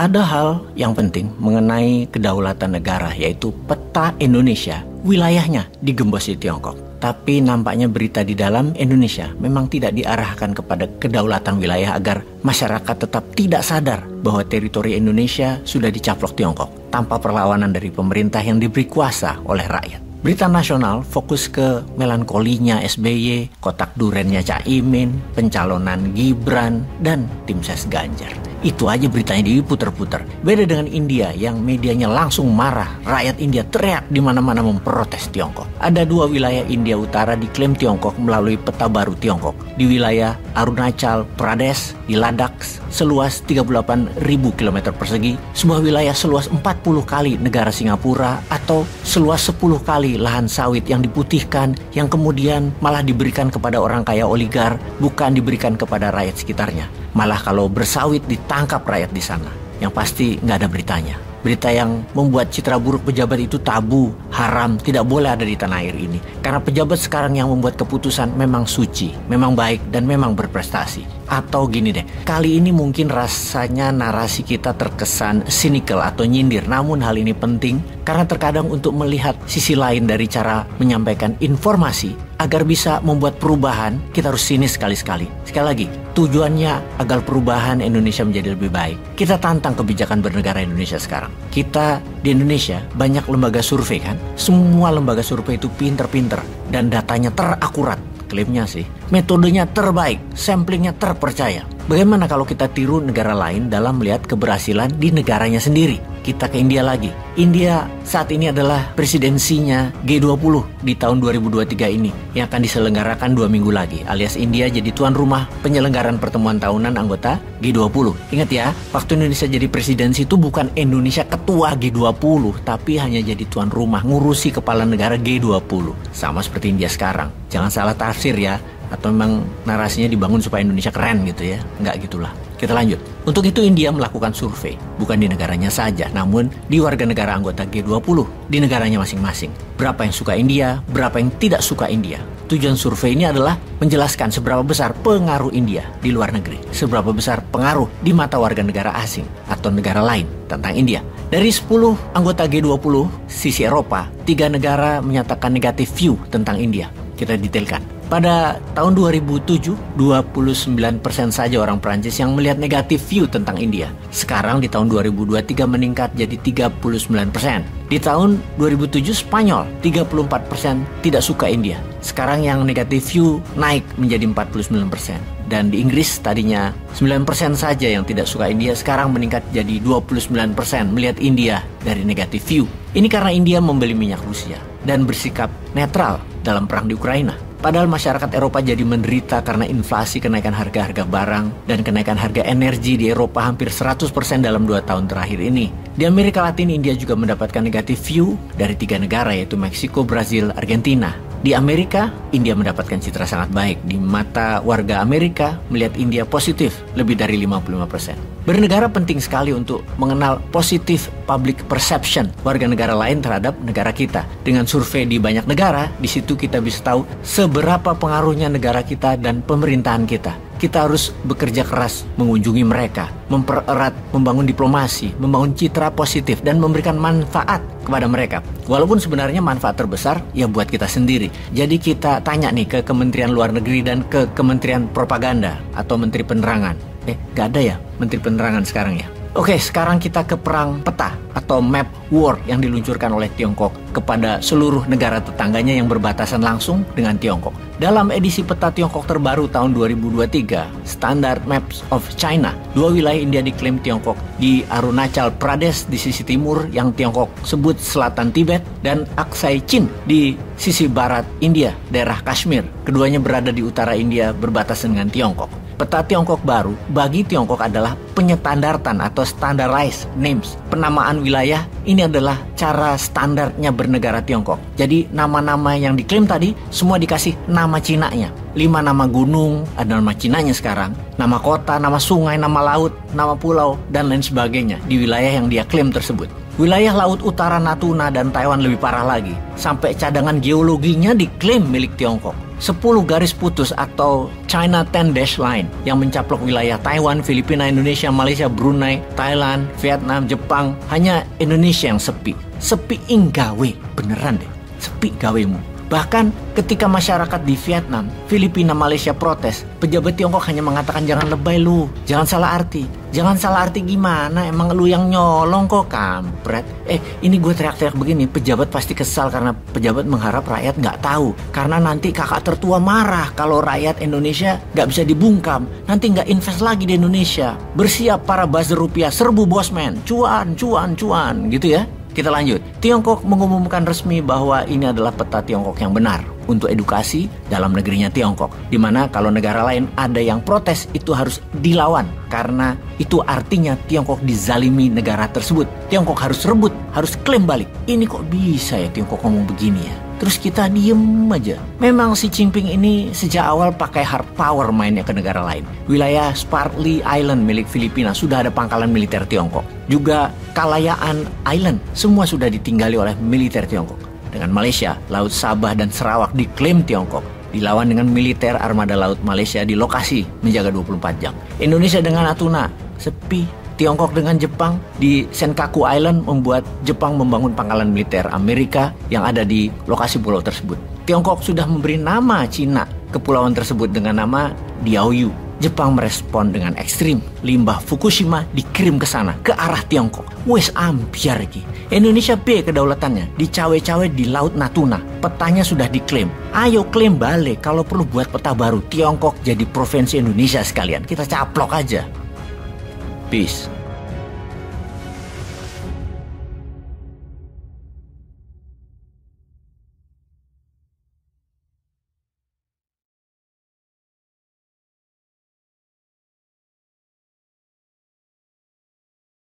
Ada hal yang penting mengenai kedaulatan negara, yaitu peta Indonesia, wilayahnya digembos di Tiongkok. Tapi nampaknya berita di dalam Indonesia memang tidak diarahkan kepada kedaulatan wilayah agar masyarakat tetap tidak sadar bahwa teritori Indonesia sudah dicaplok Tiongkok tanpa perlawanan dari pemerintah yang diberi kuasa oleh rakyat. Berita nasional fokus ke melankolinya SBY, kotak durennya Caimin, pencalonan Gibran, dan tim ses Ganjar. Itu aja beritanya diputer-puter. Beda dengan India yang medianya langsung marah. Rakyat India teriak di mana-mana memprotes Tiongkok. Ada 2 wilayah India Utara diklaim Tiongkok melalui peta baru Tiongkok. Di wilayah Arunachal Pradesh, di Ladakh, seluas 38.000 km persegi, sebuah wilayah seluas 40 kali negara Singapura, atau seluas 10 kali lahan sawit yang diputihkan, yang kemudian malah diberikan kepada orang kaya oligar, bukan diberikan kepada rakyat sekitarnya. Malah kalau bersawit ditangkap rakyat di sana. Yang pasti nggak ada beritanya. Berita yang membuat citra buruk pejabat itu tabu, haram, tidak boleh ada di tanah air ini. Karena pejabat sekarang yang membuat keputusan memang suci, memang baik, dan memang berprestasi. Atau gini deh, kali ini mungkin rasanya narasi kita terkesan cynical atau nyindir. Namun hal ini penting karena terkadang untuk melihat sisi lain dari cara menyampaikan informasi agar bisa membuat perubahan, kita harus sinis sekali-sekali. Sekali lagi, tujuannya agar perubahan Indonesia menjadi lebih baik. Kita tantang kebijakan bernegara Indonesia sekarang. Kita di Indonesia banyak lembaga survei kan. Semua lembaga survei itu pinter-pinter dan datanya terakurat. Klaimnya sih, metodenya terbaik, samplingnya terpercaya. Bagaimana kalau kita tiru negara lain dalam melihat keberhasilan di negaranya sendiri? Kita ke India lagi. India saat ini adalah presidensinya G20 di tahun 2023 ini yang akan diselenggarakan 2 minggu lagi, alias India jadi tuan rumah penyelenggaraan pertemuan tahunan anggota G20. Ingat ya, waktu Indonesia jadi presidensi itu bukan Indonesia ketua G20, tapi hanya jadi tuan rumah ngurusi kepala negara G20. Sama seperti India sekarang. Jangan salah tafsir ya, atau memang narasinya dibangun supaya Indonesia keren gitu ya. Enggak gitulah. Kita lanjut. Untuk itu India melakukan survei, bukan di negaranya saja, namun di warga negara anggota G20, di negaranya masing-masing. Berapa yang suka India, berapa yang tidak suka India. Tujuan survei ini adalah menjelaskan seberapa besar pengaruh India di luar negeri, seberapa besar pengaruh di mata warga negara asing atau negara lain tentang India. Dari 10 anggota G20 sisi Eropa, 3 negara menyatakan negatif view tentang India. Kita detailkan. Pada tahun 2007, 29% saja orang Prancis yang melihat negatif view tentang India. Sekarang di tahun 2023 meningkat jadi 39%. Di tahun 2007 Spanyol 34% tidak suka India. Sekarang yang negatif view naik menjadi 49%. Dan di Inggris tadinya 9% saja yang tidak suka India, sekarang meningkat jadi 29% melihat India dari negatif view. Ini karena India membeli minyak Rusia dan bersikap netral dalam perang di Ukraina. Padahal masyarakat Eropa jadi menderita karena inflasi, kenaikan harga-harga barang, dan kenaikan harga energi di Eropa hampir 100% dalam 2 tahun terakhir ini. Di Amerika Latin, India juga mendapatkan negatif view dari 3 negara yaitu Meksiko, Brazil, Argentina. Di Amerika, India mendapatkan citra sangat baik. Di mata warga Amerika, melihat India positif lebih dari 55%. Bernegara penting sekali untuk mengenal positif public perception warga negara lain terhadap negara kita. Dengan survei di banyak negara, di situ kita bisa tahu seberapa pengaruhnya negara kita dan pemerintahan kita. Kita harus bekerja keras mengunjungi mereka, mempererat, membangun diplomasi, membangun citra positif, dan memberikan manfaat kepada mereka. Walaupun sebenarnya manfaat terbesar ya buat kita sendiri. Jadi kita tanya nih ke Kementerian Luar Negeri dan ke Kementerian Propaganda atau Menteri Penerangan. Gak ada ya Menteri Penerangan sekarang ya? Oke, sekarang kita ke perang peta atau map war yang diluncurkan oleh Tiongkok kepada seluruh negara tetangganya yang berbatasan langsung dengan Tiongkok. Dalam edisi peta Tiongkok terbaru tahun 2023, Standard Maps of China, 2 wilayah India diklaim Tiongkok di Arunachal Pradesh di sisi timur yang Tiongkok sebut selatan Tibet, dan Aksai Chin di sisi barat India, daerah Kashmir. Keduanya berada di utara India berbatasan dengan Tiongkok. Peta Tiongkok baru bagi Tiongkok adalah penyetandartan atau standardized names. Penamaan wilayah ini adalah cara standarnya bernegara Tiongkok. Jadi nama-nama yang diklaim tadi semua dikasih nama Cinanya. 5 nama gunung ada nama Cinanya sekarang. Nama kota, nama sungai, nama laut, nama pulau, dan lain sebagainya di wilayah yang dia klaim tersebut. Wilayah Laut Utara Natuna dan Taiwan lebih parah lagi. Sampai cadangan geologinya diklaim milik Tiongkok. 10 garis putus atau China 10 Dash Line yang mencaplok wilayah Taiwan, Filipina, Indonesia, Malaysia, Brunei, Thailand, Vietnam, Jepang. Hanya Indonesia yang sepi. Sepi inggawe, beneran deh, sepi gawemu. Bahkan ketika masyarakat di Vietnam, Filipina, Malaysia protes, pejabat Tiongkok hanya mengatakan jangan lebay lu, jangan salah arti. Jangan salah arti gimana, emang lu yang nyolong kok kampret. Ini gue teriak-teriak begini, pejabat pasti kesal karena pejabat mengharap rakyat nggak tahu. Karena nanti kakak tertua marah kalau rakyat Indonesia nggak bisa dibungkam. Nanti nggak invest lagi di Indonesia. Bersiap para buzzer rupiah, serbu bosman, cuan, cuan, cuan, gitu ya. Kita lanjut. Tiongkok mengumumkan resmi bahwa ini adalah peta Tiongkok yang benar untuk edukasi dalam negerinya Tiongkok. Dimana kalau negara lain ada yang protes, itu harus dilawan. Karena itu artinya Tiongkok dizalimi negara tersebut. Tiongkok harus rebut, harus klaim balik. Ini kok bisa ya Tiongkok ngomong begini ya? Terus kita diem aja. Memang Xi Jinping ini sejak awal pakai hard power mainnya ke negara lain. Wilayah Spratly Island milik Filipina sudah ada pangkalan militer Tiongkok. Juga Kalayaan Island semua sudah ditinggali oleh militer Tiongkok. Dengan Malaysia, Laut Sabah dan Sarawak diklaim Tiongkok. Dilawan dengan militer armada laut Malaysia di lokasi menjaga 24 jam. Indonesia dengan Natuna sepi. Tiongkok dengan Jepang di Senkaku Island membuat Jepang membangun pangkalan militer Amerika yang ada di lokasi pulau tersebut. Tiongkok sudah memberi nama Cina kepulauan tersebut dengan nama Diaoyu. Jepang merespon dengan ekstrim. Limbah Fukushima dikirim ke sana, ke arah Tiongkok. Wes ambiar iki. Indonesia B kedaulatannya, dicawe-cawe di Laut Natuna. Petanya sudah diklaim. Ayo klaim balik, kalau perlu buat peta baru. Tiongkok jadi provinsi Indonesia sekalian. Kita caplok aja. Peace.